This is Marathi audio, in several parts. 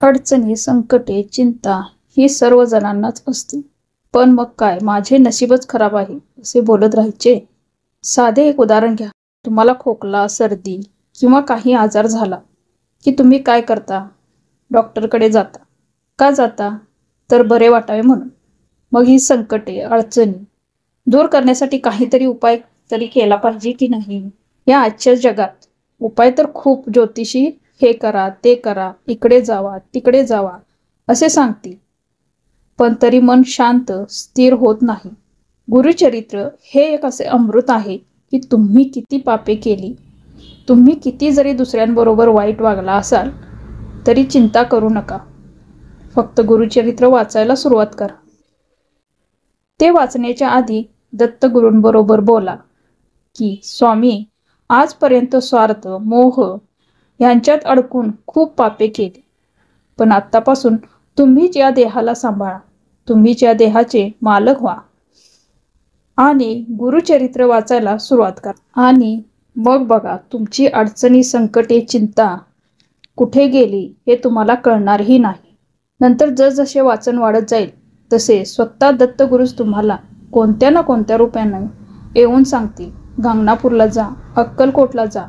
अडचणी, संकटे, चिंता ही सर्व जणांनाच असते. पण मग काय, माझे नशीबच खराब आहे असे बोलत राहायचे? साधे एक उदाहरण घ्या. तुम्हाला खोकला, सर्दी किंवा काही आजार झाला की तुम्ही काय करता? डॉक्टरकडे जाता. का जाता? तर बरे वाटावे म्हणून. मग ही संकटे, अडचणी दूर करण्यासाठी काहीतरी उपाय तरी केला पाहिजे की नाही? या आजच्या जगात उपाय तर खूप, ज्योतिषी हे करा, ते करा, इकडे जावा, तिकडे जावा असे सांगतील. पण तरी मन शांत, स्थिर होत नाही. गुरुचरित्र हे एक असे अमृत आहे की तुम्ही किती पापे केली, तुम्ही किती जरी दुसऱ्यांबरोबर वाईट वागला असाल तरी चिंता करू नका. फक्त गुरुचरित्र वाचायला सुरुवात करा. ते वाचण्याच्या आधी दत्तगुरूंबरोबर बोला की स्वामी, आजपर्यंत स्वार्थ, मोह यांच्यात अडकून खूप पापे केली. पण आत्तापासून तुम्हीच या देहाला सांभाळा, तुम्हीच या देहाचे मालक व्हा आणि गुरुचरित्र वाचायला सुरुवात करा. आणि मग बघा, तुमची अडचणी, संकटे, चिंता कुठे गेली हे तुम्हाला कळणारही नाही. नंतर जसजसे वाचन वाढत जाईल तसे स्वतः दत्तगुरूच तुम्हाला कोणत्या ना कोणत्या रूपाने येऊन सांगतील, गांगणापूरला जा, अक्कलकोटला जा.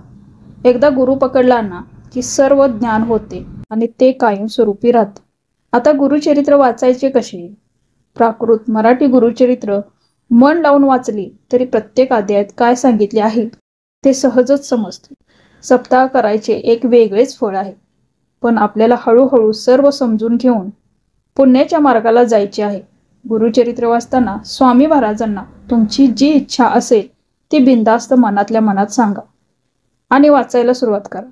एकदा गुरु पकडला ना की सर्व ज्ञान होते आणि ते कायमस्वरूपी राहते. आता गुरुचरित्र वाचायचे कसे? प्राकृत मराठी गुरुचरित्र मन लावून वाचली तरी प्रत्येक अध्यायात काय सांगितले आहे ते सहजच समजते. सप्ताह करायचे एक वेगळेच फळ आहे. पण आपल्याला हळूहळू सर्व समजून घेऊन पुण्याच्या मार्गाला जायचे आहे. गुरुचरित्र वाचताना स्वामी महाराजांना तुमची जी इच्छा असेल ती बिनधास्त मनातल्या मनात सांगा आणि वाचायला सुरुवात करा.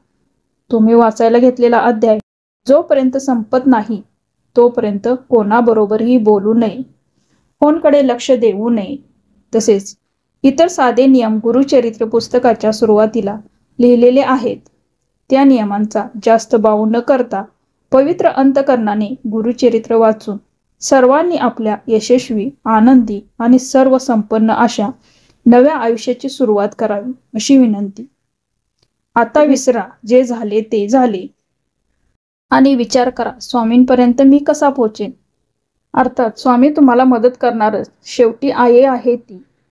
तुम्ही वाचायला घेतलेला अध्याय जोपर्यंत संपत नाही तोपर्यंत कोणाबरोबरही बोलू नये, फोनकडे लक्ष देऊ नये. तसेच इतर साधे नियम गुरुचरित्र पुस्तकाच्या सुरुवातीला लिहिलेले आहेत. त्या नियमांचा जास्त बाऊ न करता पवित्र अंतकरणाने गुरुचरित्र वाचून सर्वांनी आपल्या यशस्वी, आनंदी आणि सर्व संपन्न अशा नव्या आयुष्याची सुरुवात करावी अशी विनंती. आता विसरा, जे झाले ते झाले आणि विचार करा, स्वामींपर्यंत मी कसा पोहोचेन? अर्थात स्वामी तुम्हाला मदत करणारच. शेवटी आई आहे ती.